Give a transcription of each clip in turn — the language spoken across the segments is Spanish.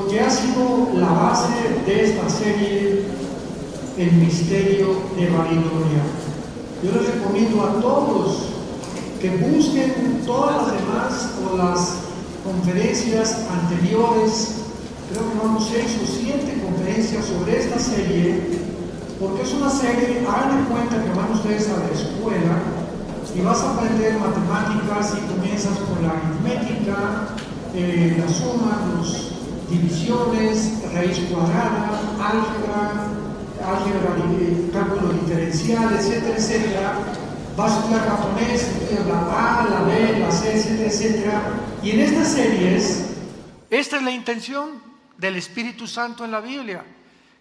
porque ha sido la base de esta serie, El Misterio de Babilonia. Yo les recomiendo a todos que busquen todas las demás o las conferencias anteriores. Creo que vamos 6 o 7 conferencias sobre esta serie, porque es una serie, hagan de cuenta que van ustedes a la escuela y vas a aprender matemáticas y comienzas con la aritmética, la suma, las divisiones, raíz cuadrada, álgebra, cálculo diferencial, etcétera, etcétera. Vas a estudiar japonés, estudias la A, la B, la C, etcétera, etcétera. Y en estas series, esta es la intención del Espíritu Santo en la Biblia,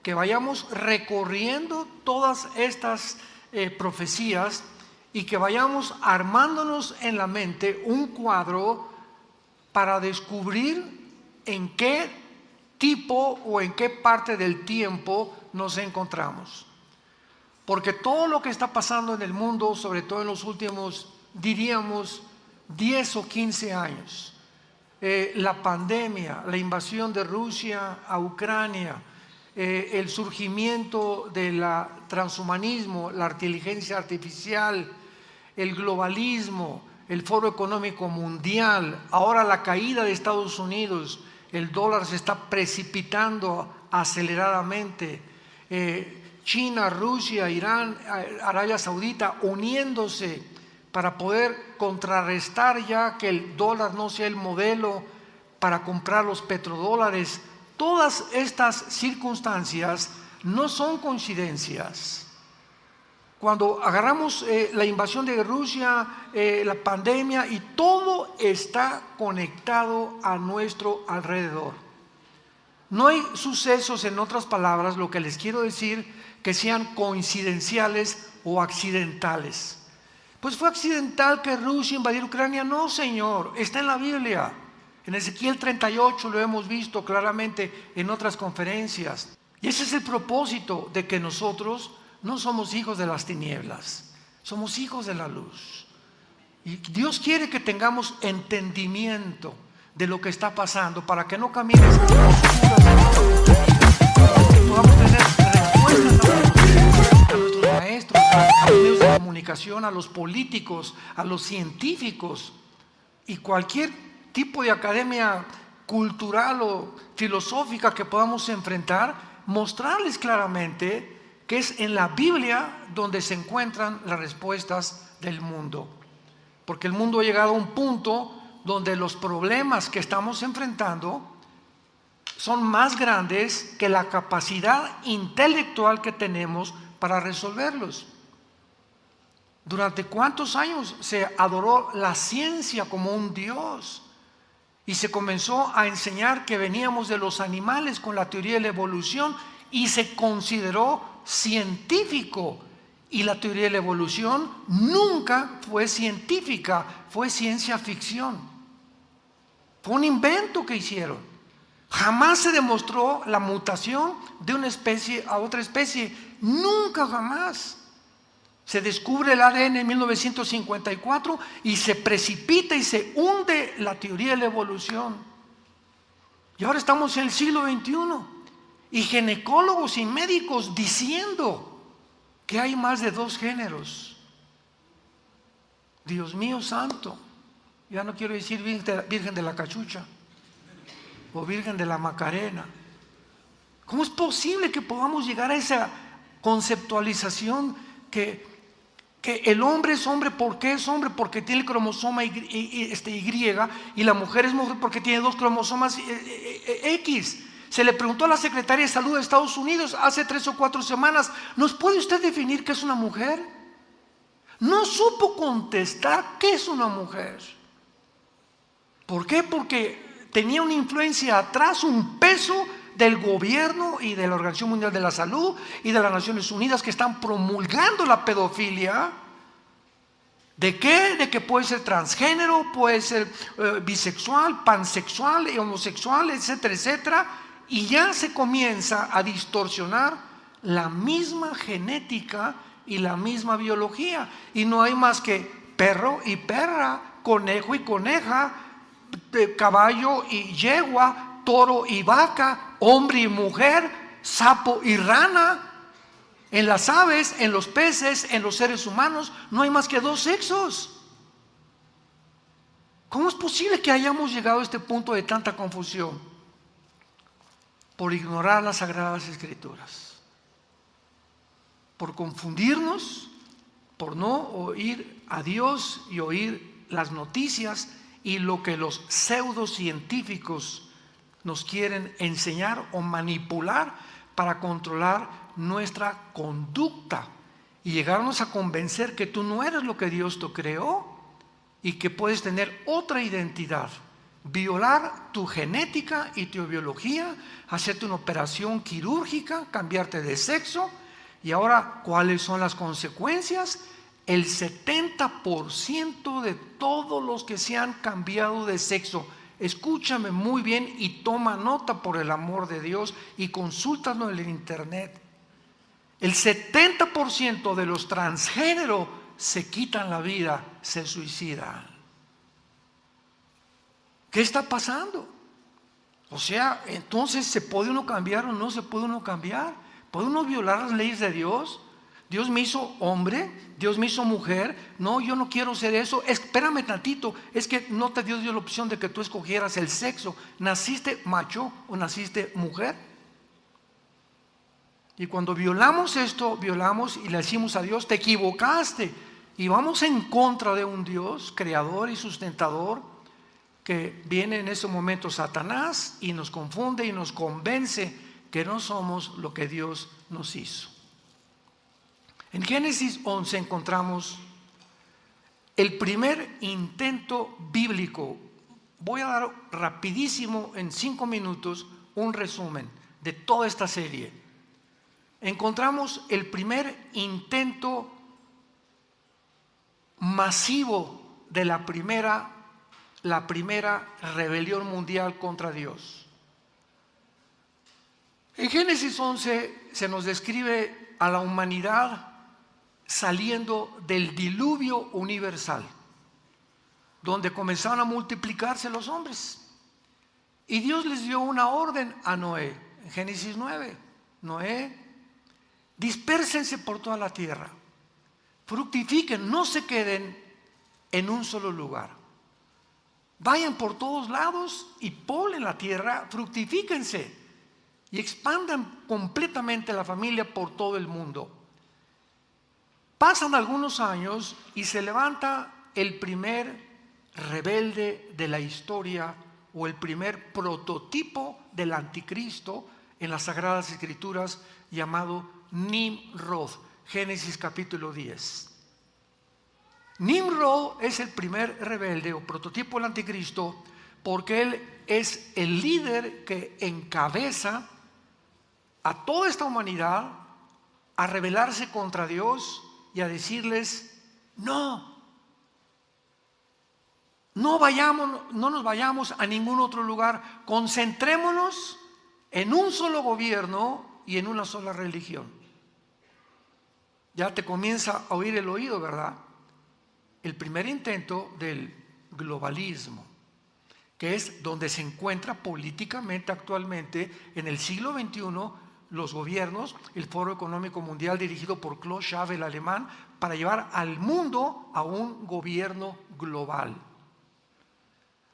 que vayamos recorriendo todas estas profecías y que vayamos armándonos en la mente un cuadro para descubrir en qué tipo o en qué parte del tiempo nos encontramos. Porque todo lo que está pasando en el mundo, sobre todo en los últimos, diríamos, 10 o 15 años, la pandemia, la invasión de Rusia a Ucrania, el surgimiento del transhumanismo, la inteligencia artificial, el globalismo, el Foro Económico Mundial, ahora la caída de Estados Unidos, el dólar se está precipitando aceleradamente, China, Rusia, Irán, Arabia Saudita uniéndose para poder contrarrestar ya que el dólar no sea el modelo para comprar los petrodólares. Todas estas circunstancias no son coincidencias. Cuando agarramos la invasión de Rusia, la pandemia, y todo está conectado a nuestro alrededor. No hay sucesos, en otras palabras, lo que les quiero decir, que sean coincidenciales o accidentales. Pues fue accidental que Rusia invadiera Ucrania. No, señor, está en la Biblia. En Ezequiel 38 lo hemos visto claramente en otras conferencias. Y ese es el propósito de que nosotros no somos hijos de las tinieblas, somos hijos de la luz. Y Dios quiere que tengamos entendimiento de lo que está pasando para que no camines oscuras, que podamos tener respuestas a nuestros maestros, a los medios de comunicación, a los políticos, a los científicos y cualquier tipo de academia cultural o filosófica que podamos enfrentar, mostrarles claramente que es en la Biblia donde se encuentran las respuestas del mundo. Porque el mundo ha llegado a un punto donde los problemas que estamos enfrentando son más grandes que la capacidad intelectual que tenemos para resolverlos. ¿Durante cuántos años se adoró la ciencia como un Dios? Y se comenzó a enseñar que veníamos de los animales con la teoría de la evolución y se consideró científico. Y la teoría de la evolución nunca fue científica, fue ciencia ficción. Fue un invento que hicieron. Jamás se demostró la mutación de una especie a otra especie. Nunca, jamás. Se descubre el ADN en 1954 y se precipita y se hunde la teoría de la evolución. Y ahora estamos en el siglo XXI y ginecólogos y médicos diciendo que hay más de 2 géneros. Dios mío santo, ya no quiero decir Virgen de la Cachucha o Virgen de la Macarena. ¿Cómo es posible que podamos llegar a esa conceptualización que el hombre es hombre? ¿Por qué es hombre? Porque tiene el cromosoma Y, y la mujer es mujer porque tiene 2 cromosomas X. Se le preguntó a la Secretaría de Salud de Estados Unidos hace 3 o 4 semanas, ¿nos puede usted definir qué es una mujer? No supo contestar qué es una mujer. ¿Por qué? Porque tenía una influencia atrás, un peso del gobierno y de la Organización Mundial de la Salud y de las Naciones Unidas que están promulgando la pedofilia. ¿De qué? De que puede ser transgénero, puede ser bisexual, pansexual, homosexual, etcétera, etcétera. Y ya se comienza a distorsionar la misma genética y la misma biología. Y no hay más que perro y perra, conejo y coneja, caballo y yegua, toro y vaca, hombre y mujer, sapo y rana. En las aves, en los peces, en los seres humanos, no hay más que 2 sexos. ¿Cómo es posible que hayamos llegado a este punto de tanta confusión? Por ignorar las Sagradas Escrituras, por confundirnos, por no oír a Dios y oír las noticias y lo que los pseudocientíficos nos quieren enseñar o manipular para controlar nuestra conducta y llegarnos a convencer que tú no eres lo que Dios te creó y que puedes tener otra identidad, violar tu genética y tu biología, hacerte una operación quirúrgica, cambiarte de sexo. Y ahora, ¿cuáles son las consecuencias? El 70% de todos los que se han cambiado de sexo, escúchame muy bien y toma nota por el amor de Dios y consúltalo en el internet. El 70% de los transgénero se quitan la vida, se suicidan. ¿Qué está pasando? O sea, entonces, ¿se puede uno cambiar o no se puede uno cambiar? ¿Puede uno violar las leyes de Dios? Dios me hizo hombre, Dios me hizo mujer. No, yo no quiero ser eso. Espérame tantito, es que no te dio Dios la opción de que tú escogieras el sexo. ¿Naciste macho o naciste mujer? Y cuando violamos esto, violamos y le decimos a Dios, te equivocaste. Y vamos en contra de un Dios creador y sustentador, que viene en ese momento Satanás y nos confunde y nos convence que no somos lo que Dios nos hizo. En Génesis 11 encontramos el primer intento bíblico. Voy a dar rapidísimo en 5 minutos un resumen de toda esta serie. Encontramos el primer intento masivo de la primera rebelión mundial contra Dios. En Génesis 11 se nos describe a la humanidad saliendo del diluvio universal, donde comenzaron a multiplicarse los hombres. Y Dios les dio una orden a Noé, en Génesis 9. Noé, dispérsense por toda la tierra, fructifiquen, no se queden en un solo lugar. Vayan por todos lados y poblen la tierra, fructifíquense y expandan completamente la familia por todo el mundo. Pasan algunos años y se levanta el primer rebelde de la historia, o el primer prototipo del anticristo en las Sagradas Escrituras, llamado Nimrod. Génesis capítulo 10. Nimrod es el primer rebelde o prototipo del anticristo porque él es el líder que encabeza a toda esta humanidad a rebelarse contra Dios y a decirles: no nos vayamos a ningún otro lugar, concentrémonos en un solo gobierno y en una sola religión. Ya te comienza a oír el oído, ¿verdad? El primer intento del globalismo, que es donde se encuentra políticamente actualmente en el siglo XXI los gobiernos, el Foro Económico Mundial dirigido por Klaus Schwab, el alemán, para llevar al mundo a un gobierno global.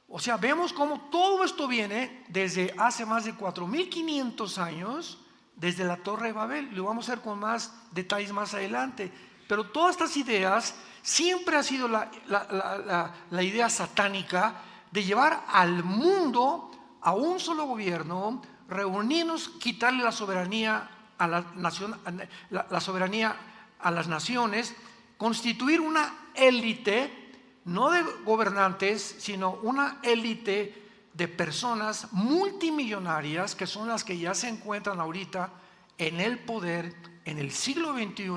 O sea, vemos cómo todo esto viene desde hace más de 4.500 años, desde la Torre de Babel. Lo vamos a ver con más detalles más adelante. Pero todas estas ideas siempre ha sido la idea satánica de llevar al mundo a un solo gobierno, reunirnos, quitarle la soberanía a la soberanía a las naciones, constituir una élite, no de gobernantes, sino una élite de personas multimillonarias, que son las que ya se encuentran ahorita en el poder en el siglo XXI,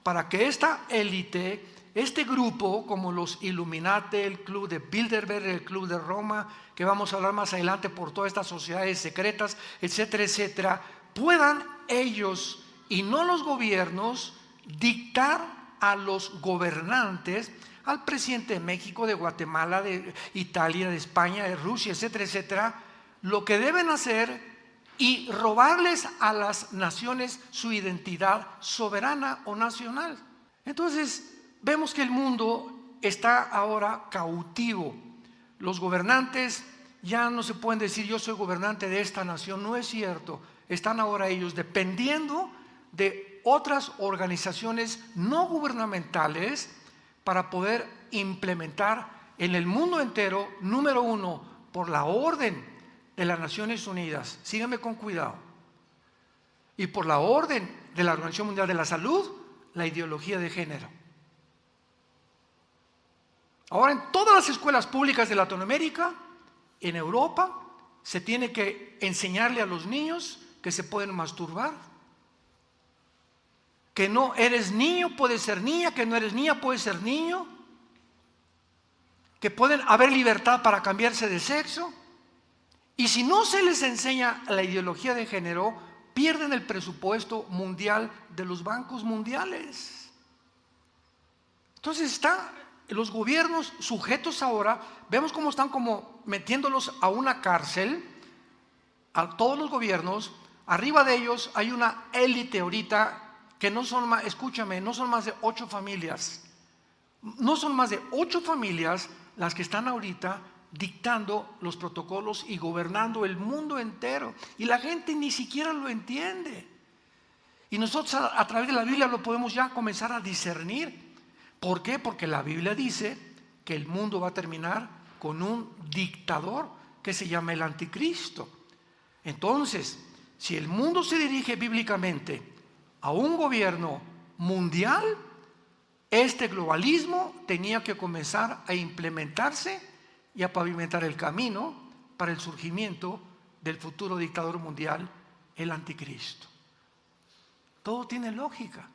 para que esta élite, este grupo, como los Illuminati, el Club de Bilderberg, el Club de Roma, que vamos a hablar más adelante, por todas estas sociedades secretas, etcétera, etcétera, puedan ellos y no los gobiernos dictar a los gobernantes, al presidente de México, de Guatemala, de Italia, de España, de Rusia, etcétera, etcétera, lo que deben hacer y robarles a las naciones su identidad soberana o nacional. Entonces vemos que el mundo está ahora cautivo. Los gobernantes ya no se pueden decir yo soy gobernante de esta nación, no es cierto. Están ahora ellos dependiendo de otras organizaciones no gubernamentales para poder implementar en el mundo entero, número uno, por la orden de las Naciones Unidas, síganme con cuidado, y por la orden de la Organización Mundial de la Salud, la ideología de género. Ahora en todas las escuelas públicas de Latinoamérica, en Europa, se tiene que enseñarle a los niños que se pueden masturbar, que no eres niño, puedes ser niña, que no eres niña, puedes ser niño, que pueden haber libertad para cambiarse de sexo. Y si no se les enseña la ideología de género, pierden el presupuesto mundial de los bancos mundiales. Entonces están los gobiernos sujetos ahora, vemos cómo están como metiéndolos a una cárcel, a todos los gobiernos. Arriba de ellos hay una élite ahorita que no son más, escúchame, no son más de 8 familias. No son más de 8 familias las que están ahorita dictando los protocolos y gobernando el mundo entero. Y la gente ni siquiera lo entiende. Y nosotros a través de la Biblia lo podemos ya comenzar a discernir. ¿Por qué? Porque la Biblia dice que el mundo va a terminar con un dictador que se llama el anticristo. Entonces, si el mundo se dirige bíblicamente a un gobierno mundial, este globalismo tenía que comenzar a implementarse y a pavimentar el camino para el surgimiento del futuro dictador mundial, el anticristo. Todo tiene lógica,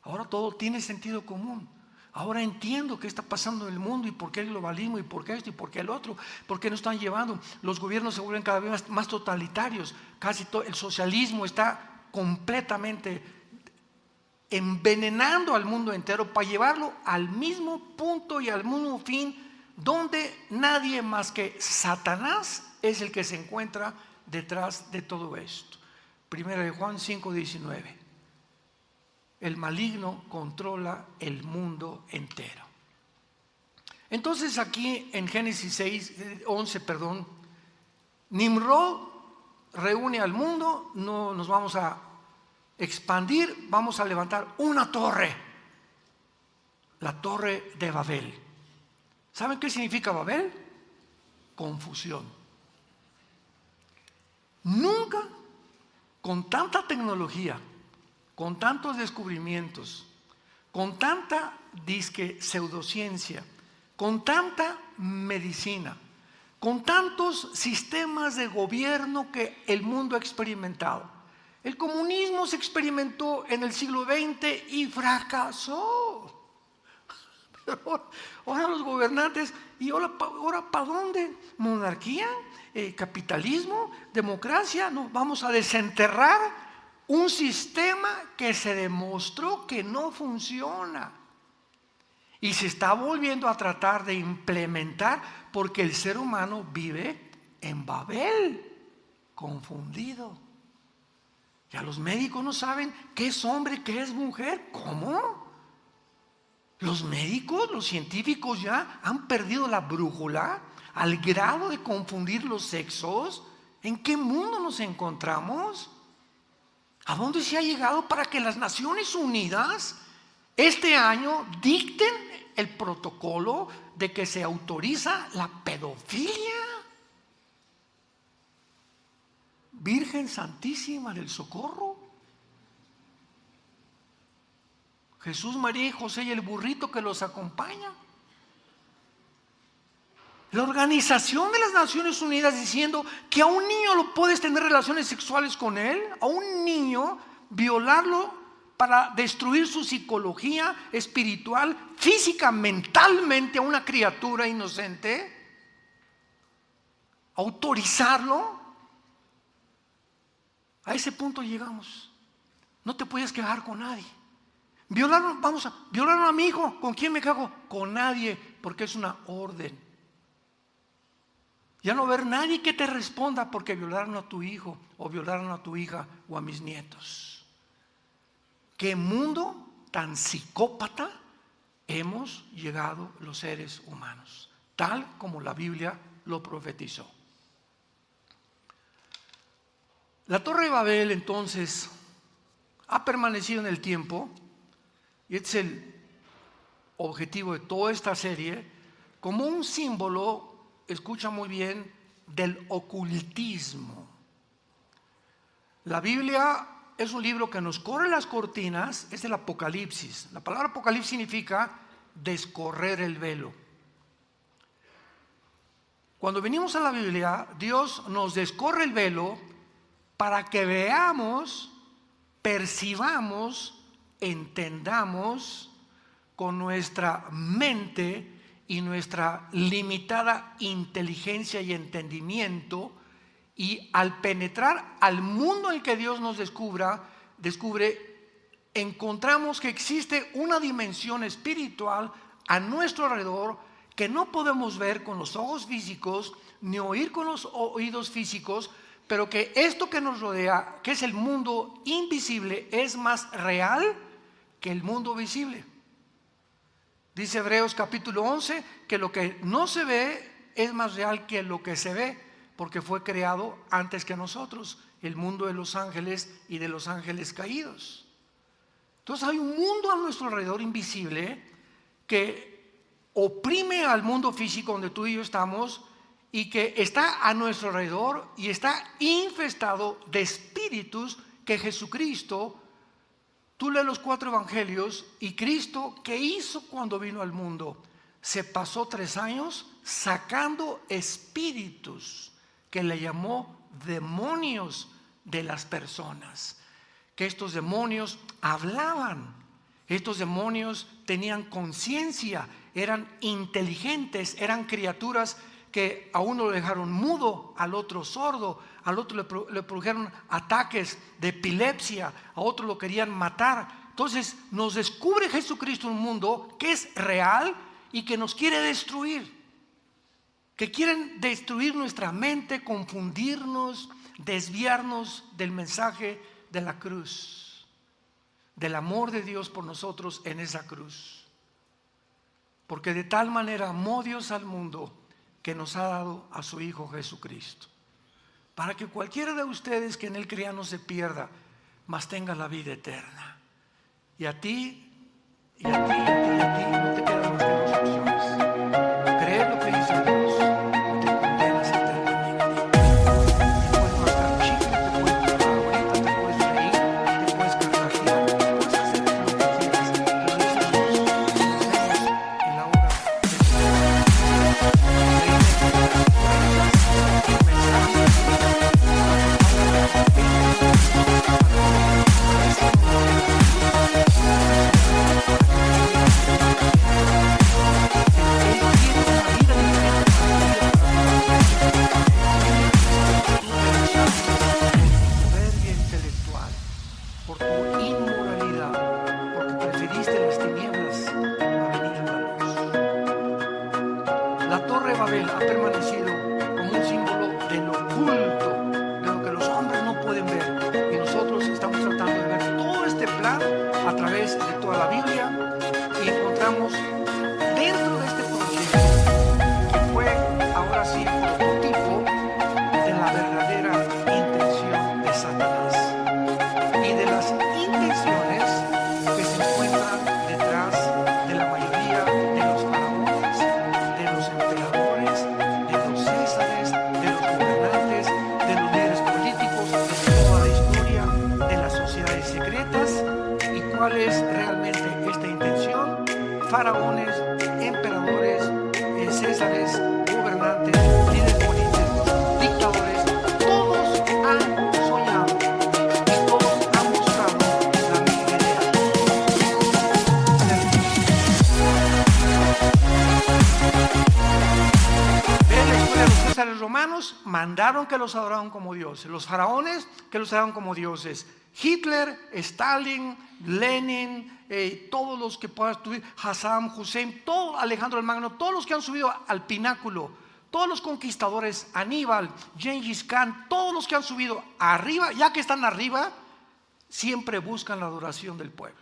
ahora todo tiene sentido común. Ahora entiendo qué está pasando en el mundo y por qué el globalismo y por qué esto y por qué el otro, por qué nos están llevando. Los gobiernos se vuelven cada vez más totalitarios, casi todo el socialismo está completamente envenenando al mundo entero para llevarlo al mismo punto y al mismo fin, donde nadie más que Satanás es el que se encuentra detrás de todo esto. Primera de Juan 5:19. El maligno controla el mundo entero. Entonces aquí en Génesis 11, Nimrod reúne al mundo, no nos vamos a expandir, vamos a levantar una torre, la torre de Babel. ¿Saben qué significa Babel? Confusión. Nunca con tanta tecnología, con tantos descubrimientos, con tanta disque pseudociencia, con tanta medicina, con tantos sistemas de gobierno que el mundo ha experimentado. El comunismo se experimentó en el siglo XX y fracasó. Pero ahora los gobernantes, ¿y ahora para dónde? ¿Monarquía? ¿Capitalismo? ¿Democracia? No, vamos a desenterrar un sistema que se demostró que no funciona. Y se está volviendo a tratar de implementar porque el ser humano vive en Babel, confundido. Ya los médicos no saben qué es hombre, qué es mujer. ¿Cómo? Los médicos, los científicos ya han perdido la brújula al grado de confundir los sexos. ¿En qué mundo nos encontramos? ¿A dónde se ha llegado para que las Naciones Unidas este año dicten el protocolo de que se autoriza la pedofilia? Virgen Santísima del Socorro, Jesús, María y José y el burrito que los acompaña. La Organización de las Naciones Unidas diciendo que a un niño lo puedes tener relaciones sexuales con él, a un niño violarlo para destruir su psicología espiritual, física, mentalmente a una criatura inocente, autorizarlo. A ese punto llegamos. No te puedes quejar con nadie. Violaron a mi hijo. ¿Con quién me cago? Con nadie, porque es una orden. Ya no va a haber nadie que te responda porque violaron a tu hijo o violaron a tu hija o a mis nietos. ¿Qué mundo tan psicópata hemos llegado los seres humanos? Tal como la Biblia lo profetizó. La Torre de Babel entonces ha permanecido en el tiempo, y este es el objetivo de toda esta serie, como un símbolo, escucha muy bien, del ocultismo. La Biblia es un libro que nos corre las cortinas, es el Apocalipsis. La palabra Apocalipsis significa descorrer el velo. Cuando venimos a la Biblia, Dios nos descorre el velo para que veamos, percibamos, entendamos con nuestra mente y nuestra limitada inteligencia y entendimiento, y al penetrar al mundo en el que Dios nos descubre, encontramos que existe una dimensión espiritual a nuestro alrededor que no podemos ver con los ojos físicos ni oír con los oídos físicos, pero que esto que nos rodea, que es el mundo invisible, es más real que el mundo visible. Dice Hebreos capítulo 11 que lo que no se ve es más real que lo que se ve, porque fue creado antes que nosotros, el mundo de los ángeles y de los ángeles caídos. Entonces hay un mundo a nuestro alrededor invisible que oprime al mundo físico donde tú y yo estamos, y que está a nuestro alrededor y está infestado de espíritus que Jesucristo, tú lees los 4 evangelios, y Cristo, ¿qué hizo cuando vino al mundo? Se pasó 3 años sacando espíritus que le llamó demonios de las personas. Que estos demonios hablaban, estos demonios tenían conciencia, eran inteligentes, eran criaturas que a uno lo dejaron mudo, al otro sordo, al otro le produjeron ataques de epilepsia, a otro lo querían matar. Entonces nos descubre Jesucristo un mundo que es real y que nos quiere destruir, que quieren destruir nuestra mente, confundirnos, desviarnos del mensaje de la cruz, del amor de Dios por nosotros en esa cruz. Porque de tal manera amó Dios al mundo que nos ha dado a su Hijo Jesucristo, para que cualquiera de ustedes que en Él crea no se pierda, mas tenga la vida eterna. Y a ti, y a ti, y a ti, y a ti, no te quedan más que 2 opciones: creer lo que dice Dios, o te condenas eternamente. Te puedes mascar chicle, te puedes mascar ahorita, te puedes reír, te puedes carcajear, puedes hacer lo que quieras, pero dice Dios, en la hora soberbia intelectual, por tu inmoralidad, porque preferiste las tinieblas a venir a la luz. La Torre de Babel ha permanecido como un símbolo de lo oculto, de lo que los hombres no pueden ver, y nosotros estamos tratando de ver todo este plan a través de toda la Biblia, y encontramos dentro de este proyecto, que fue ahora sí el prototipo de la verdadera intención de Satanás y de las intenciones que se encuentran detrás de la mayoría de los faraones, de los emperadores, de los césares, de los gobernantes, de los líderes políticos, de toda la historia de las sociedades secretas. ¿Y cuál es realmente esta intención? Faraones, emperadores, césares, gobernantes, líderes políticos, dictadores, todos han soñado y todos han buscado la misma idea. En la historia de los césares romanos mandaron que los adoraran como dioses, los faraones que los adoraran como dioses, Hitler, Stalin, Lenin, todos los que puedan subir, Saddam Hussein, todo, Alejandro el Magno, todos los que han subido al pináculo Todos los conquistadores, Aníbal, Gengis Khan, todos los que han subido arriba, ya que están arriba, siempre buscan la adoración del pueblo.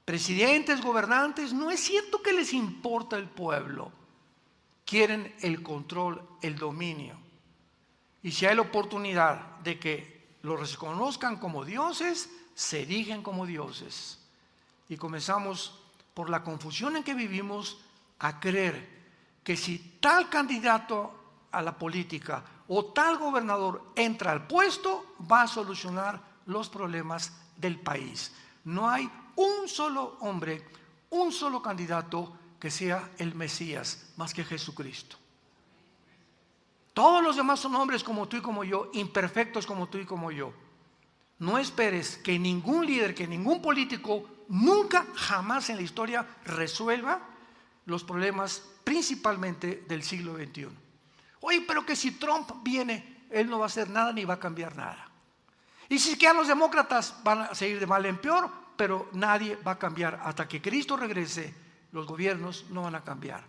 Presidentes, gobernantes, no es cierto que les importa el pueblo. Quieren el control, el dominio. Y si hay la oportunidad de que los reconozcan como dioses, se erigen como dioses. Y comenzamos por la confusión en que vivimos a creer que si tal candidato a la política o tal gobernador entra al puesto, va a solucionar los problemas del país. No hay un solo hombre, un solo candidato que sea el Mesías, más que Jesucristo. Todos los demás son hombres como tú y como yo, imperfectos como tú y como yo. No esperes que ningún líder, que ningún político, nunca, jamás en la historia resuelva los problemas principalmente del siglo XXI. Oye, pero que si Trump viene, él no va a hacer nada ni va a cambiar nada. Y si quedan los demócratas, van a seguir de mal en peor, pero nadie va a cambiar. Hasta que Cristo regrese, los gobiernos no van a cambiar.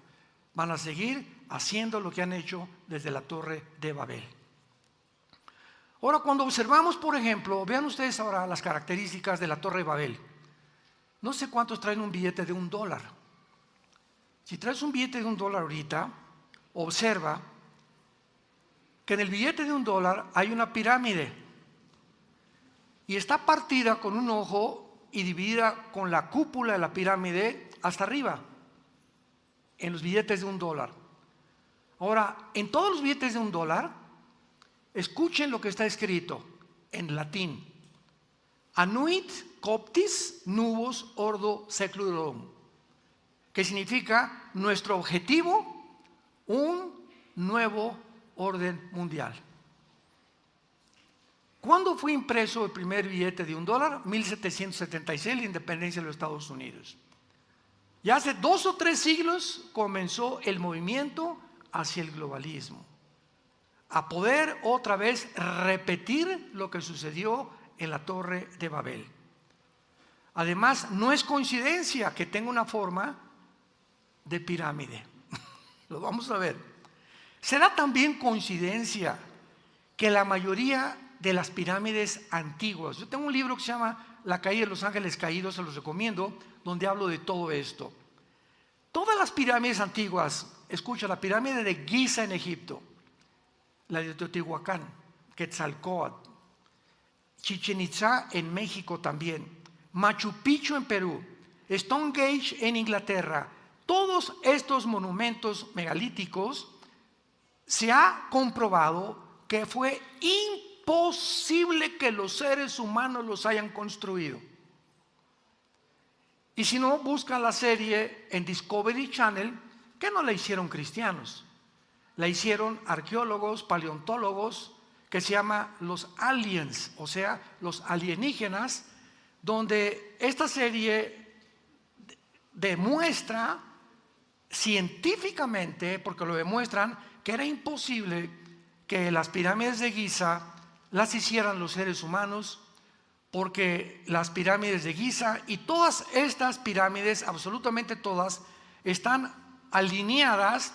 Van a seguir haciendo lo que han hecho desde la Torre de Babel. Ahora, cuando observamos, por ejemplo, vean ustedes ahora las características de la Torre de Babel. No sé cuántos traen un billete de $1. Si traes un billete de $1 ahorita, observa que en el billete de $1 hay una pirámide y está partida con un ojo y dividida con la cúpula de la pirámide hasta arriba, en los billetes de $1. Ahora, en todos los billetes de $1, escuchen lo que está escrito en latín: Anuit coptis nubos ordo seclorum, que significa nuestro objetivo, un nuevo orden mundial. ¿Cuándo fue impreso el primer billete de $1? 1776, la independencia de los Estados Unidos. Ya hace 2 o 3 siglos comenzó el movimiento hacia el globalismo, a poder otra vez repetir lo que sucedió en la Torre de Babel. Además, no es coincidencia que tenga una forma de pirámide. Lo vamos a ver. ¿Será también coincidencia que la mayoría de las pirámides antiguas? Yo tengo un libro que se llama La caída de los ángeles caídos, se los recomiendo, donde hablo de todo esto. Todas las pirámides antiguas, escucha, la pirámide de Giza en Egipto, la de Teotihuacán, Quetzalcóatl, Chichén Itzá en México también, Machu Picchu en Perú, Stonehenge en Inglaterra, todos estos monumentos megalíticos se ha comprobado que fue imposible que los seres humanos los hayan construido. Y si no, buscan la serie en Discovery Channel, que no la hicieron cristianos, la hicieron arqueólogos, paleontólogos, que se llama Los Aliens, o sea, los alienígenas, donde esta serie demuestra científicamente, porque lo demuestran, que era imposible que las pirámides de Giza las hicieran los seres humanos, porque las pirámides de Giza y todas estas pirámides, absolutamente todas, están alineadas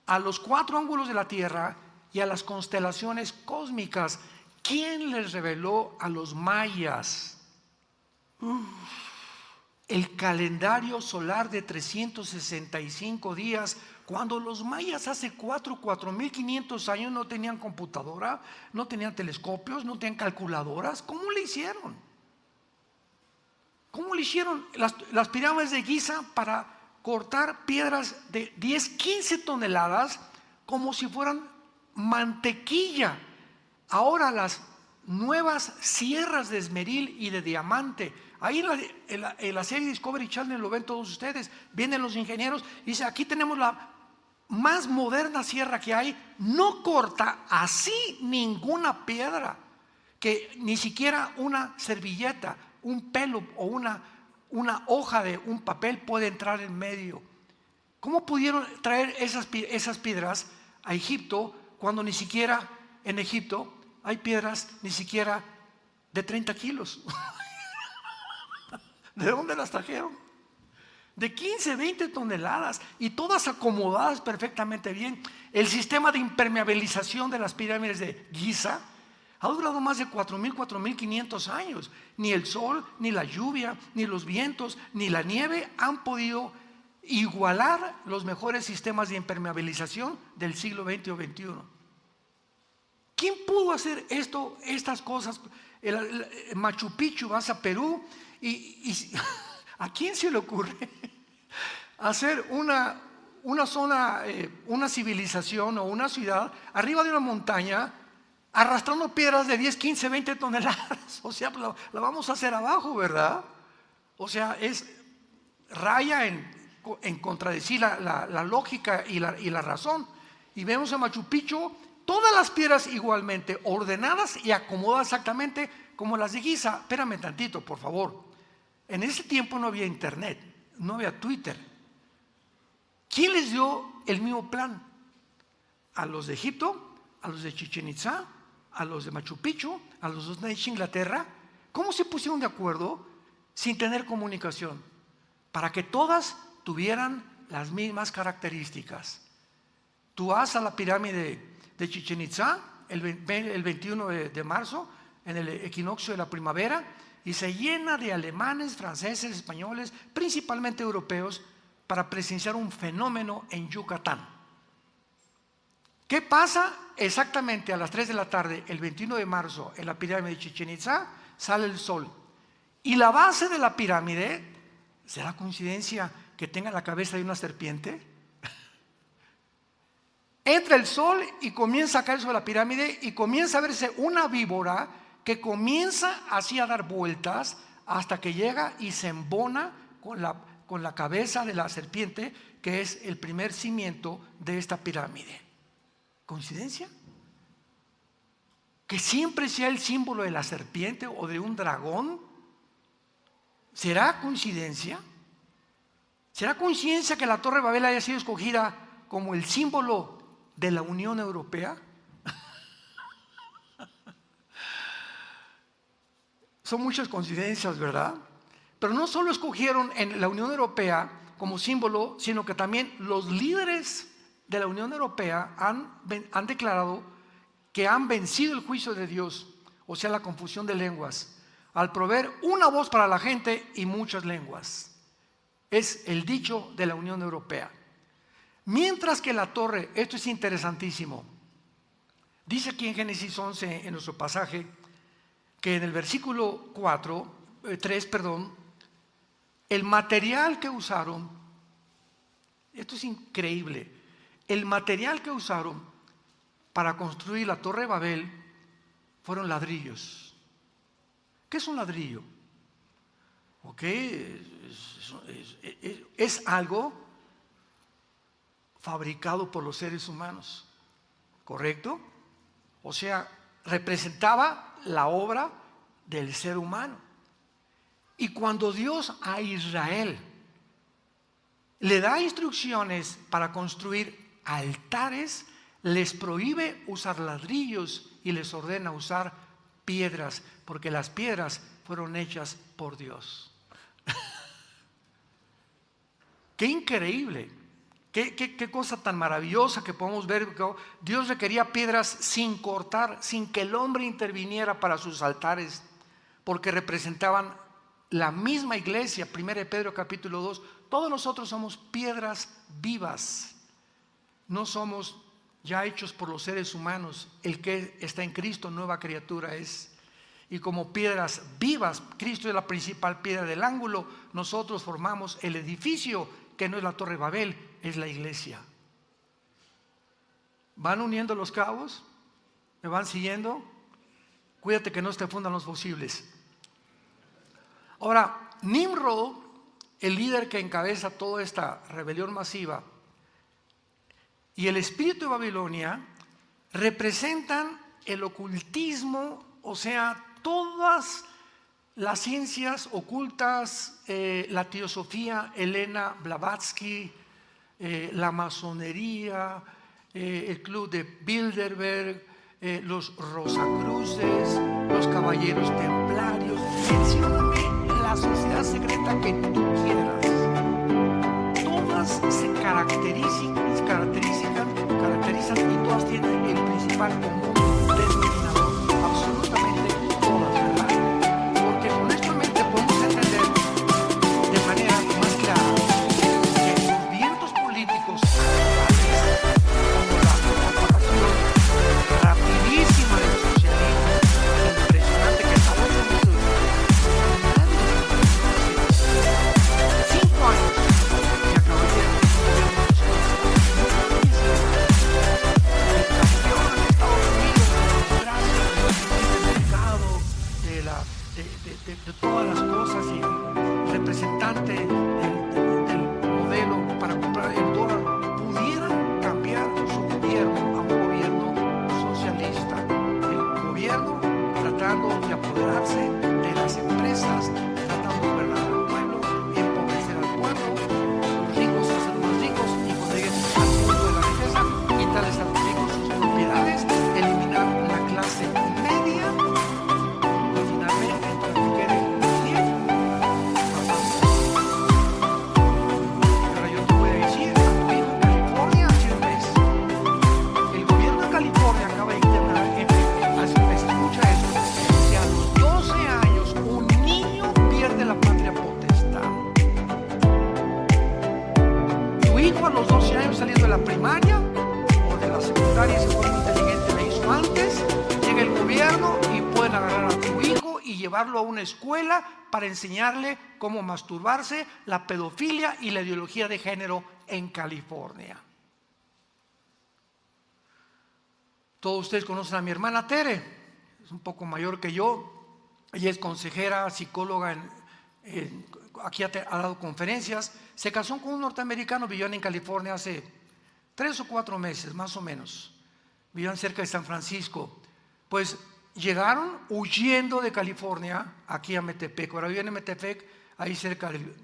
a los 4 ángulos de la Tierra y a las constelaciones cósmicas. ¿Quién les reveló a los mayas el calendario solar de 365 días? Cuando los mayas hace 4,500 años no tenían computadora, no tenían telescopios, no tenían calculadoras. ¿Cómo le hicieron? ¿Cómo le hicieron las pirámides de Giza para cortar piedras de 10, 15 toneladas como si fueran mantequilla? Ahora las nuevas sierras de esmeril y de diamante, ahí en la serie Discovery Channel lo ven todos ustedes, vienen los ingenieros y dicen: aquí tenemos la más moderna sierra que hay, no corta así ninguna piedra, que ni siquiera una servilleta, un pelo o una hoja de un papel puede entrar en medio. ¿Cómo pudieron traer esas piedras a Egipto cuando ni siquiera en Egipto hay piedras ni siquiera de 30 kilos? ¿De dónde las trajeron? de 15, 20 toneladas y todas acomodadas perfectamente bien. El sistema de impermeabilización de las pirámides de Giza ha durado más de 4.000, 4.500 años. Ni el sol, ni la lluvia, ni los vientos, ni la nieve han podido igualar los mejores sistemas de impermeabilización del siglo XX o XXI. ¿Quién pudo hacer estas cosas? El Machu Picchu, vas a Perú y ¿a quién se le ocurre hacer una zona, una civilización o una ciudad arriba de una montaña arrastrando piedras de 10, 15, 20 toneladas? O sea, la vamos a hacer abajo, ¿verdad? O sea, raya en contradecir la lógica y la razón. Y vemos en Machu Picchu todas las piedras igualmente ordenadas y acomodadas exactamente como las de Giza. Espérame tantito, por favor. En ese tiempo no había internet, no había Twitter. ¿Quién les dio el mismo plan? A los de Egipto, a los de Chichén Itzá, a los de Machu Picchu, a los dos de Inglaterra. ¿Cómo se pusieron de acuerdo sin tener comunicación? Para que todas tuvieran las mismas características. Tú vas a la pirámide de Chichén Itzá el 21 de marzo, en el equinoccio de la primavera, y se llena de alemanes, franceses, españoles, principalmente europeos, para presenciar un fenómeno en Yucatán. ¿Qué pasa? Exactamente a las 3 de la tarde, el 21 de marzo, en la pirámide de Chichén Itzá, sale el sol. Y la base de la pirámide, ¿será coincidencia que tenga la cabeza de una serpiente? Entra el sol y comienza a caer sobre la pirámide y comienza a verse una víbora que comienza así a dar vueltas hasta que llega y se embona con la cabeza de la serpiente, que es el primer cimiento de esta pirámide. ¿Coincidencia? Que siempre sea el símbolo de la serpiente o de un dragón. ¿Será coincidencia? ¿Será coincidencia que la Torre de Babel haya sido escogida como el símbolo de la Unión Europea? Son muchas coincidencias, ¿verdad? Pero no solo escogieron en la Unión Europea como símbolo, sino que también los líderes de la Unión Europea han declarado que han vencido el juicio de Dios, o sea, la confusión de lenguas, al proveer una voz para la gente y muchas lenguas. Es el dicho de la Unión Europea. Mientras que la torre, esto es interesantísimo, dice aquí en Génesis 11, en nuestro pasaje, que en el versículo 3, el material que usaron, esto es increíble, el material que usaron para construir la Torre de Babel fueron ladrillos. ¿Qué es un ladrillo? Es algo fabricado por los seres humanos, ¿correcto? O sea, representaba la obra del ser humano. Y cuando Dios a Israel le da instrucciones para construir altares, les prohíbe usar ladrillos y les ordena usar piedras, porque las piedras fueron hechas por Dios. ¡Qué increíble! Qué cosa tan maravillosa que podemos ver. Dios requería piedras sin cortar, sin que el hombre interviniera para sus altares, porque representaban la misma iglesia. 1 Pedro capítulo 2. Todos nosotros somos piedras vivas, no somos ya hechos por los seres humanos. El que está en Cristo, nueva criatura es. Y como piedras vivas, Cristo es la principal piedra del ángulo, nosotros formamos el edificio, que no es la Torre de Babel, es la iglesia. ¿Van uniendo los cabos? ¿Me van siguiendo? Cuídate que no te fundan los fusibles. Ahora, Nimrod, el líder que encabeza toda esta rebelión masiva, y el espíritu de Babilonia representan el ocultismo, o sea, todas las ciencias ocultas, la teosofía, Elena Blavatsky, la masonería, el club de Bilderberg, los Rosacruces, los caballeros templarios. Mencióname la sociedad secreta que tú quieras. todas se caracterizan y todas tienen el principal común denominador, absolutamente todas, ¿verdad? Porque honestamente podemos entender de manera más clara que los vientos políticos actuales, como la propagación rapidísima del socialismo, impresionante que estamos en eso, 5 años que acabaría el gobierno socialista. El campeón en Estados Unidos, gracias al mercado de todas las cosas y el representante del modelo para comprar el dólar, pudieran cambiar su gobierno a un gobierno socialista. El gobierno tratando de apoderarse de las empresas, tratando de gobernar al pueblo, empobrecer al pueblo, los ricos se hacen más ricos y consiguen al mundo de la riqueza, quitarles a los ricos sus propiedades, eliminar la clase media y finalmente para que quede bien. Ahora yo te voy a decir, a tu hijo en California hace un mes, el gobierno de California acaba de internar, escucha eso, que a los 12 años un niño pierde la patria potestad. Tu hijo a los 12 años saliendo de la primaria o de la secundaria, si fue muy inteligente, la hizo antes, llega el gobierno y pueden agarrar a tu hijo y llevarlo a una escuela para enseñarle cómo masturbarse, la pedofilia y la ideología de género en California. Todos ustedes conocen a mi hermana Tere, es un poco mayor que yo. Ella es consejera, psicóloga, aquí ha dado conferencias. Se casó con un norteamericano, vivían en California hace 3 o 4 meses, más o menos. Vivían cerca de San Francisco. Pues llegaron huyendo de California aquí a Metepec. Ahora viven en Metepec, ahí cerca del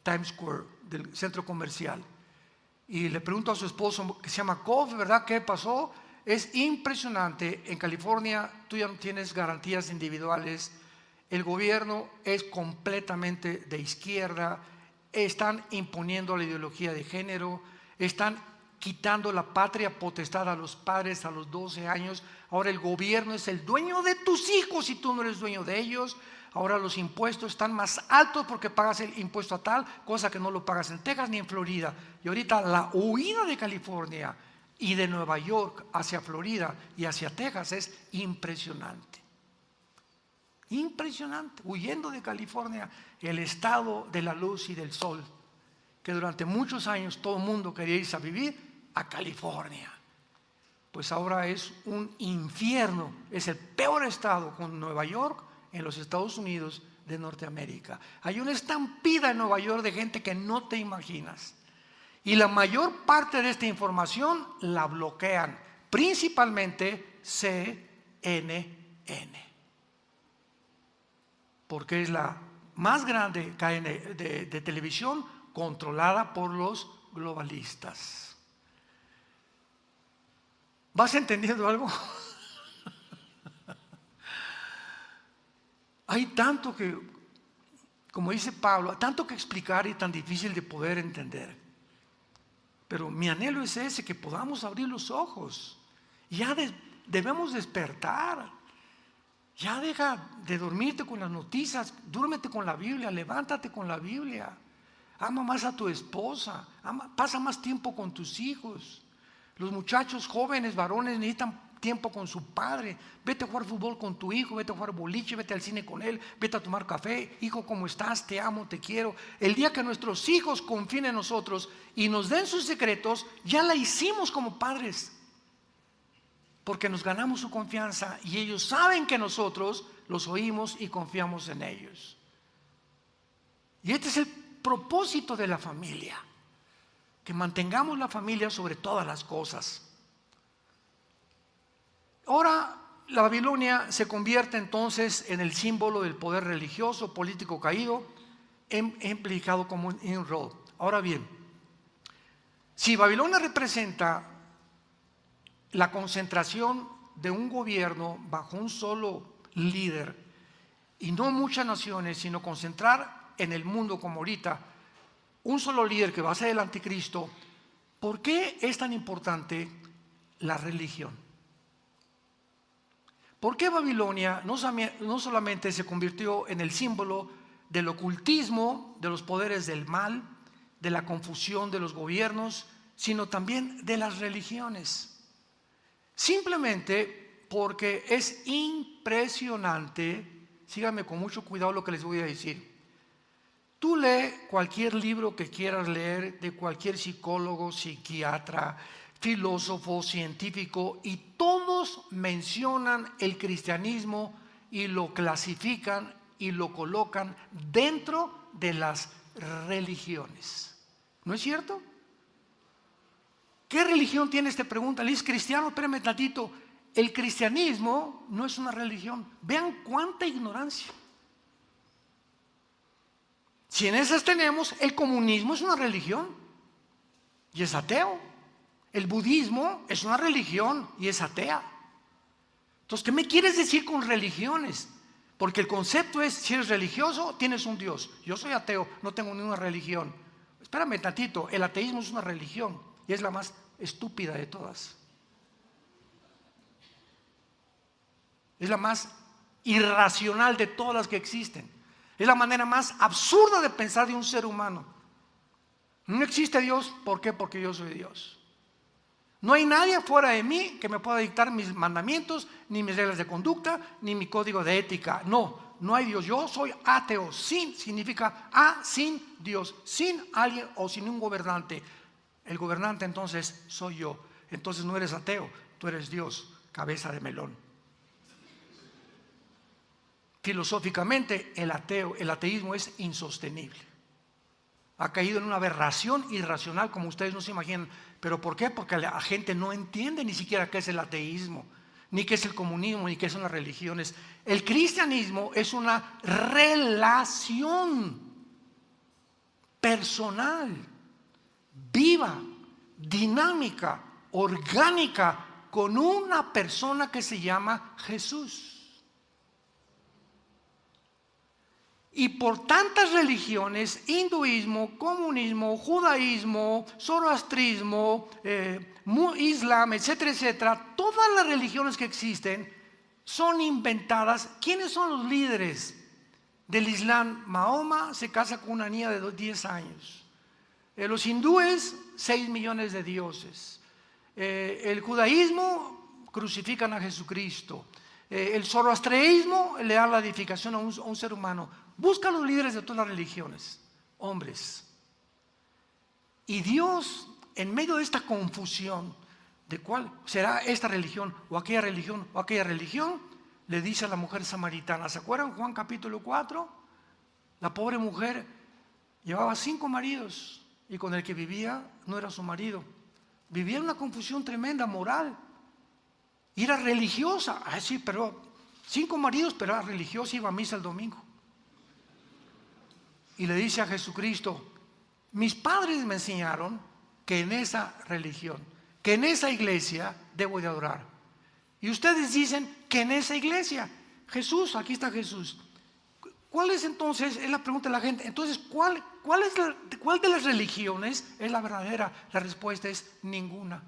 Times Square, del centro comercial. Y le pregunto a su esposo, que se llama Kof, ¿verdad? ¿Qué pasó? Es impresionante. En California tú ya no tienes garantías individuales. El gobierno es completamente de izquierda. Están imponiendo la ideología de género. Están quitando la patria potestad a los padres a los 12 años. Ahora el gobierno es el dueño de tus hijos y tú no eres dueño de ellos. Ahora los impuestos están más altos porque pagas el impuesto a tal, cosa que no lo pagas en Texas ni en Florida. Y ahorita la huida de California y de Nueva York hacia Florida y hacia Texas es impresionante. Impresionante. Huyendo de California, el estado de la luz y del sol, que durante muchos años todo el mundo quería irse a vivir a California. Pues ahora es un infierno, es el peor estado con Nueva York en los Estados Unidos de Norteamérica. Hay una estampida en Nueva York de gente que no te imaginas. Y la mayor parte de esta información la bloquean, principalmente CNN, porque es la más grande cadena de televisión controlada por los globalistas. ¿Vas entendiendo algo? Hay tanto que, como dice Pablo, tanto que explicar y tan difícil de poder entender. Pero mi anhelo es ese, que podamos abrir los ojos. Ya debemos despertar. Ya deja de dormirte con las noticias, duérmete con la Biblia, levántate con la Biblia. Ama más a tu esposa, pasa más tiempo con tus hijos. Los muchachos jóvenes, varones, necesitan tiempo con su padre. Vete a jugar fútbol con tu hijo, vete a jugar boliche, vete al cine con él, vete a tomar café. Hijo, ¿cómo estás? Te amo, te quiero. El día que nuestros hijos confíen en nosotros y nos den sus secretos, ya la hicimos como padres, porque nos ganamos su confianza y ellos saben que nosotros los oímos y confiamos en ellos. Y este es el propósito de la familia, que mantengamos la familia sobre todas las cosas. Ahora la Babilonia se convierte entonces en el símbolo del poder religioso, político caído, implicado como un Nimrod. Ahora bien, si Babilonia representa la concentración de un gobierno bajo un solo líder y no muchas naciones, sino concentrar en el mundo como ahorita un solo líder que va a ser el anticristo, ¿por qué es tan importante la religión? ¿Por qué Babilonia no solamente se convirtió en el símbolo del ocultismo, de los poderes del mal, de la confusión de los gobiernos, sino también de las religiones? Simplemente porque es impresionante. Síganme con mucho cuidado lo que les voy a decir. Tú lee cualquier libro que quieras leer de cualquier psicólogo, psiquiatra, filósofo, científico, y todos mencionan el cristianismo y lo clasifican y lo colocan dentro de las religiones. ¿No es cierto? ¿Qué religión tienes? Te pregunta. Le dices cristiano, espérame tantito. El cristianismo no es una religión. Vean cuánta ignorancia. Si en esas tenemos, el comunismo es una religión y es ateo. El budismo es una religión y es atea. Entonces, ¿qué me quieres decir con religiones? Porque el concepto es, si eres religioso, tienes un Dios. Yo soy ateo, no tengo ninguna religión. Espérame tantito, el ateísmo es una religión y es la más estúpida de todas. Es la más irracional de todas las que existen. Es la manera más absurda de pensar de un ser humano. No existe Dios, ¿por qué? Porque yo soy Dios. No hay nadie fuera de mí que me pueda dictar mis mandamientos, ni mis reglas de conducta, ni mi código de ética. No hay Dios. Yo soy ateo. Sin significa sin Dios, sin alguien o sin un gobernante. El gobernante entonces soy yo. Entonces no eres ateo, tú eres Dios, cabeza de melón. Filosóficamente el ateísmo es insostenible. Ha caído en una aberración irracional como ustedes no se imaginan. ¿Pero por qué? Porque la gente no entiende ni siquiera qué es el ateísmo, ni qué es el comunismo, ni qué son las religiones. El cristianismo es una relación personal, viva, dinámica, orgánica, con una persona que se llama Jesús. Y por tantas religiones, hinduismo, comunismo, judaísmo, zoroastrismo, islam, etcétera, etcétera, todas las religiones que existen son inventadas. ¿Quiénes son los líderes del islam? Mahoma se casa con una niña de 10 años. Los hindúes, 6 millones de dioses. El judaísmo, crucifican a Jesucristo. El zoroastreísmo le da la edificación a un ser humano. Busca a los líderes de todas las religiones, hombres. Y Dios, en medio de esta confusión de cuál será esta religión o aquella religión, le dice a la mujer samaritana. ¿Se acuerdan Juan capítulo 4? La pobre mujer llevaba 5 maridos y con el que vivía no era su marido. Vivía en una confusión tremenda moral. Y era religiosa. Sí, pero 5 maridos, pero era religiosa, iba a misa el domingo. Y le dice a Jesucristo: mis padres me enseñaron que en esa religión, que en esa iglesia debo de adorar. Y ustedes dicen que en esa iglesia. Jesús, aquí está Jesús. ¿Cuál es entonces? Es la pregunta de la gente. Entonces, ¿cuál de las religiones es la verdadera? La respuesta es ninguna.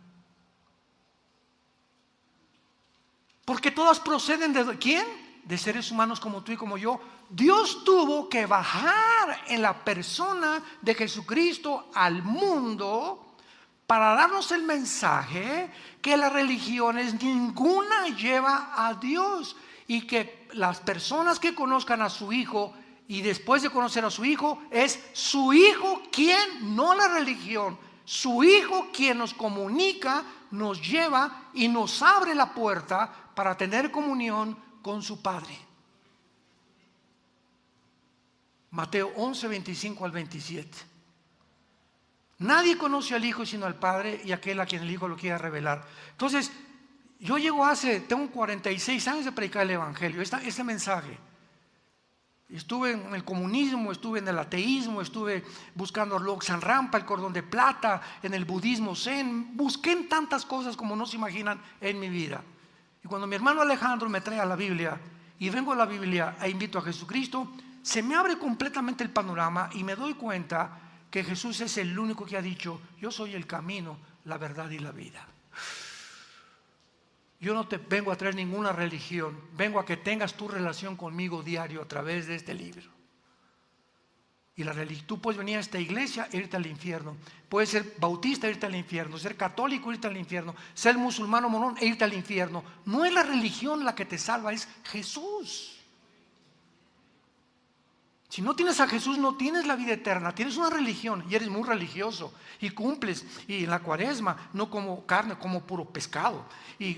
Porque todas proceden de ¿quién? De seres humanos como tú y como yo. Dios tuvo que bajar en la persona de Jesucristo al mundo para darnos el mensaje que las religiones ninguna lleva a Dios, y que las personas que conozcan a su Hijo y después de conocer a su Hijo, es su Hijo quien, no la religión, su Hijo quien nos comunica, nos lleva y nos abre la puerta para tener comunión con su Padre. Mateo 11, 25 al 27. Nadie conoce al Hijo sino al Padre y aquel a quien el Hijo lo quiera revelar. Entonces, yo tengo 46 años de predicar el Evangelio, este mensaje. Estuve en el comunismo, estuve en el ateísmo, estuve buscando a Lobsang Rampa, el cordón de plata, en el budismo zen, busqué en tantas cosas como no se imaginan en mi vida. Y cuando mi hermano Alejandro me trae a la Biblia y vengo a la Biblia e invito a Jesucristo, se me abre completamente el panorama y me doy cuenta que Jesús es el único que ha dicho: yo soy el camino, la verdad y la vida. Yo no te vengo a traer ninguna religión, vengo a que tengas tu relación conmigo diario a través de este libro. Y tú puedes venir a esta iglesia e irte al infierno, puedes ser bautista e irte al infierno, ser católico e irte al infierno, ser musulmán morón e irte al infierno. No es la religión la que te salva, es Jesús. Si no tienes a Jesús, no tienes la vida eterna. Tienes una religión y eres muy religioso y cumples, y en la cuaresma no como carne, como puro pescado y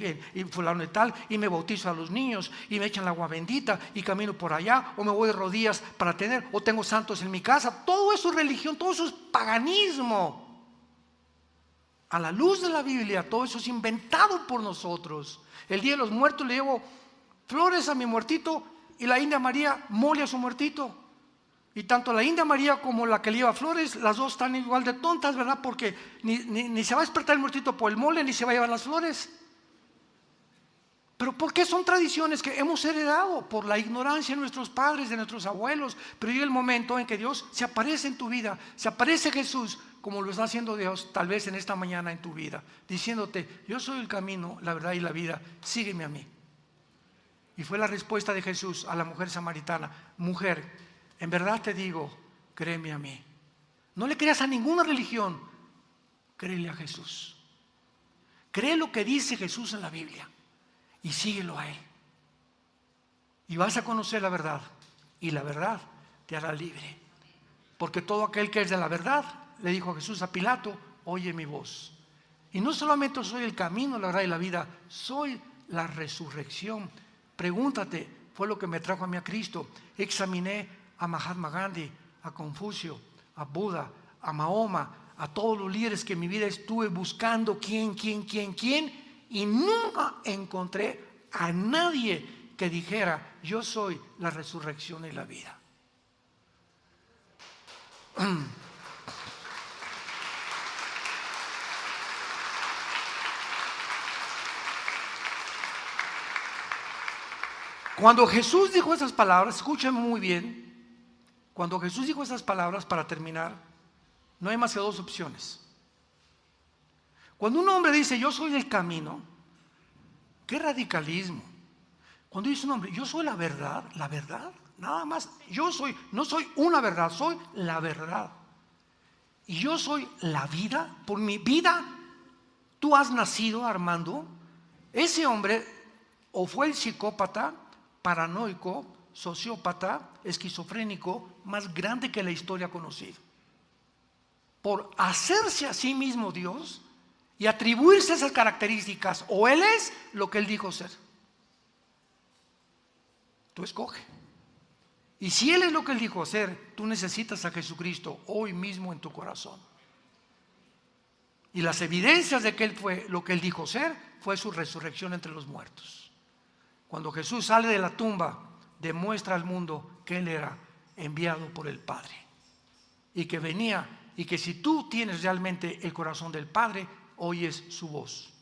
fulano y tal, y me bautizo a los niños y me echan el agua bendita y camino por allá, o me voy de rodillas para tener, o tengo santos en mi casa. Todo eso es religión, todo eso es paganismo. A la luz de la Biblia, todo eso es inventado por nosotros. El día de los muertos le llevo flores a mi muertito y la India María mole a su muertito. Y tanto la India María como la que le lleva flores, las dos están igual de tontas, ¿verdad? Porque ni se va a despertar el muertito por el mole, ni se va a llevar las flores. Pero ¿por qué? Son tradiciones que hemos heredado por la ignorancia de nuestros padres, de nuestros abuelos. Pero llega el momento en que Dios se aparece en tu vida, se aparece Jesús, como lo está haciendo Dios tal vez en esta mañana en tu vida, diciéndote: yo soy el camino, la verdad y la vida, sígueme a mí. Y fue la respuesta de Jesús a la mujer samaritana: mujer, en verdad te digo, créeme a mí. No le creas a ninguna religión, créele a Jesús. Cree lo que dice Jesús en la Biblia y síguelo a Él. Y vas a conocer la verdad, y la verdad te hará libre. Porque todo aquel que es de la verdad, le dijo Jesús a Pilato, oye mi voz. Y no solamente soy el camino, la verdad y la vida, soy la resurrección. Pregúntate, fue lo que me trajo a mí a Cristo. Examiné a Mahatma Gandhi, a Confucio, a Buda, a Mahoma, a todos los líderes que en mi vida estuve buscando quién, y nunca encontré a nadie que dijera: yo soy la resurrección y la vida. Cuando Jesús dijo esas palabras, escúchenme muy bien. Cuando Jesús dijo esas palabras, para terminar, no hay más que dos opciones. Cuando un hombre dice: yo soy el camino, qué radicalismo. Cuando dice un hombre: yo soy la verdad, nada más. Yo soy, no soy una verdad, soy la verdad. Y yo soy la vida, por mi vida tú has nacido, Armando. Ese hombre o fue el psicópata, paranoico, sociópata, esquizofrénico más grande que la historia ha conocido, por hacerse a sí mismo Dios y atribuirse esas características. O Él es lo que Él dijo ser. Tú escoge. Y si Él es lo que Él dijo ser, tú necesitas a Jesucristo hoy mismo en tu corazón. Y las evidencias de que Él fue lo que Él dijo ser fue su resurrección entre los muertos. Cuando Jesús sale de la tumba, demuestra al mundo que Él era enviado por el Padre y que venía, y que si tú tienes realmente el corazón del Padre, oyes su voz.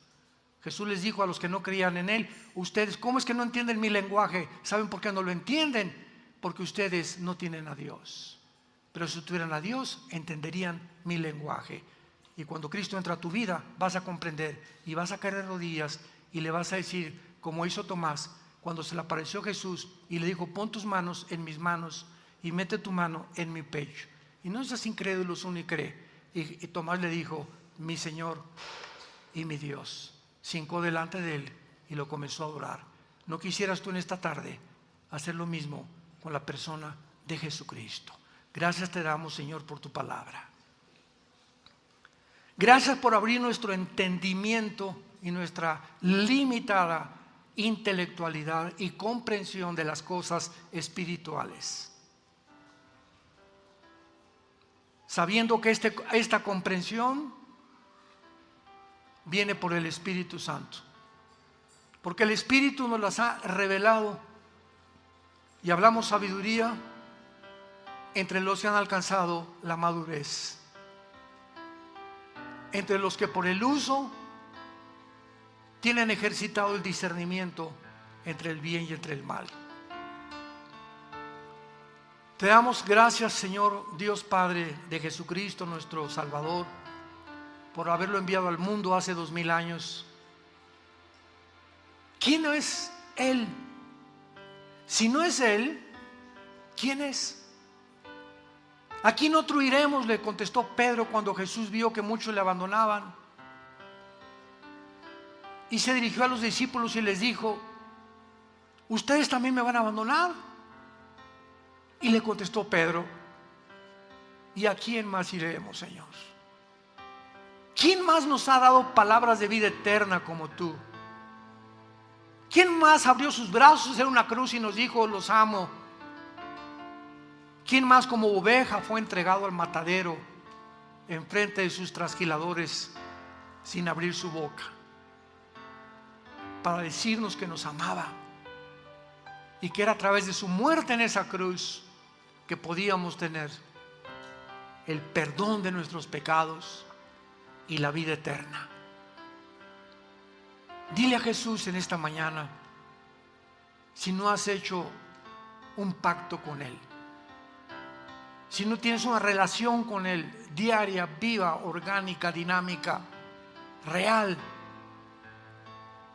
Jesús les dijo a los que no creían en Él: ustedes, ¿cómo es que no entienden mi lenguaje? ¿Saben por qué no lo entienden? Porque ustedes no tienen a Dios. Pero si tuvieran a Dios, entenderían mi lenguaje. Y cuando Cristo entra a tu vida, vas a comprender y vas a caer de rodillas y le vas a decir, como hizo Tomás cuando se le apareció Jesús y le dijo: pon tus manos en mis manos y mete tu mano en mi pecho. Y no seas incrédulo, uno y cree. Y Tomás le dijo: mi Señor y mi Dios. Se hincó delante de Él y lo comenzó a adorar. ¿No quisieras tú en esta tarde hacer lo mismo con la persona de Jesucristo? Gracias te damos, Señor, por tu palabra. Gracias por abrir nuestro entendimiento y nuestra limitada intelectualidad y comprensión de las cosas espirituales, sabiendo que esta comprensión viene por el Espíritu Santo, porque el Espíritu nos las ha revelado. Y hablamos sabiduría entre los que han alcanzado la madurez, entre los que por el uso tienen ejercitado el discernimiento entre el bien y entre el mal. Te damos gracias, Señor Dios Padre de Jesucristo, nuestro Salvador, por haberlo enviado al mundo hace 2000 años. ¿Quién es Él? Si no es Él, ¿quién es? ¿A quién otro iremos?, le contestó Pedro cuando Jesús vio que muchos le abandonaban. Y se dirigió a los discípulos y les dijo: ¿ustedes también me van a abandonar? Y le contestó Pedro: ¿y a quién más iremos, Señor? ¿Quién más nos ha dado palabras de vida eterna como tú? ¿Quién más abrió sus brazos en una cruz y nos dijo: los amo? ¿Quién más como oveja fue entregado al matadero en frente de sus trasquiladores sin abrir su boca para decirnos que nos amaba y que era a través de su muerte en esa cruz que podíamos tener el perdón de nuestros pecados y la vida eterna? Dile a Jesús en esta mañana si no has hecho un pacto con Él, si no tienes una relación con Él diaria, viva, orgánica, dinámica, real.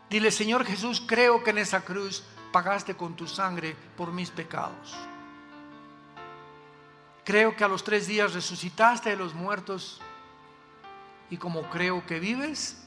Dile: Señor Jesús, creo que en esa cruz pagaste con tu sangre por mis pecados. Creo que a los 3 días resucitaste de los muertos, y como creo que vives,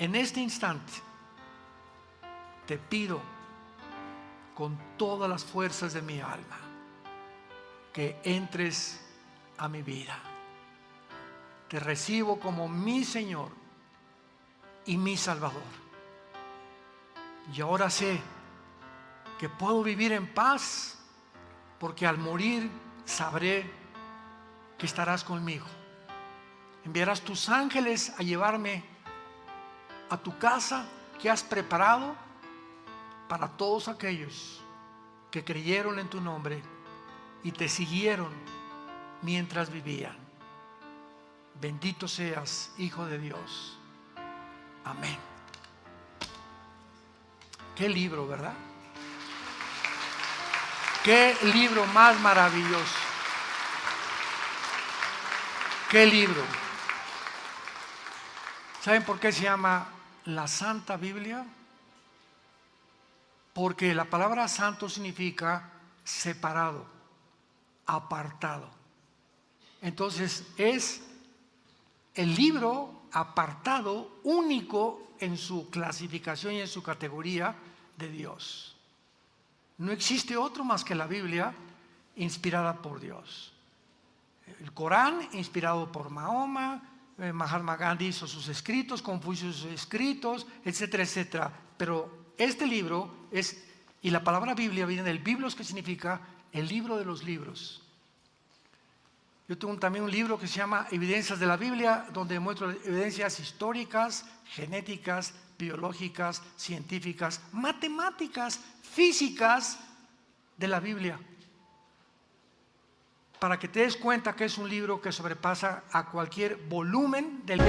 en este instante te pido con todas las fuerzas de mi alma que entres a mi vida. Te recibo como mi Señor y mi Salvador. Y ahora sé que puedo vivir en paz, porque al morir sabré que estarás conmigo. Enviarás tus ángeles a llevarme a tu casa que has preparado para todos aquellos que creyeron en tu nombre y te siguieron mientras vivían. Bendito seas, Hijo de Dios. Amén. Qué libro, ¿verdad? Qué libro más maravilloso. Qué libro. ¿Saben por qué se llama la Santa Biblia? Porque la palabra santo significa separado, apartado. Entonces es el libro apartado, único en su clasificación y en su categoría de Dios. No existe otro más que la Biblia, inspirada por Dios. El Corán, inspirado por Mahoma. Mahatma Gandhi hizo sus escritos, Confucio sus escritos, etcétera, etcétera. Pero este libro es, y la palabra Biblia viene del biblos, que significa el libro de los libros. Yo tengo también un libro que se llama Evidencias de la Biblia, donde muestro evidencias históricas, genéticas, biológicas, científicas, matemáticas, físicas de la Biblia, para que te des cuenta que es un libro que sobrepasa a cualquier volumen del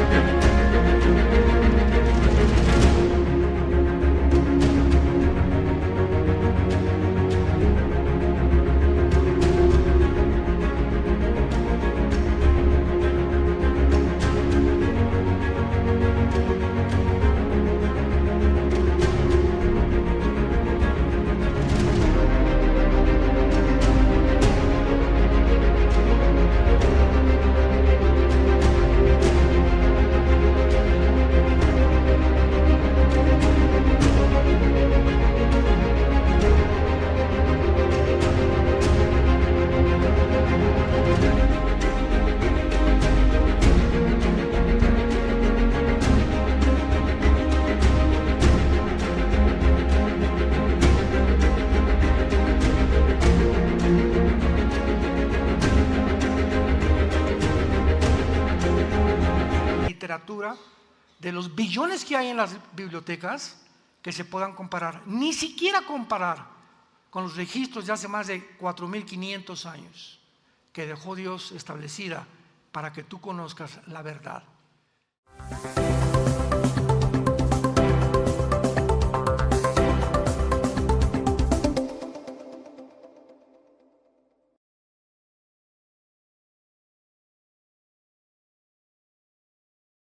literatura, de los billones que hay en las bibliotecas, que se puedan comparar, ni siquiera comparar con los registros de hace más de 4,500 años que dejó Dios establecida para que tú conozcas la verdad.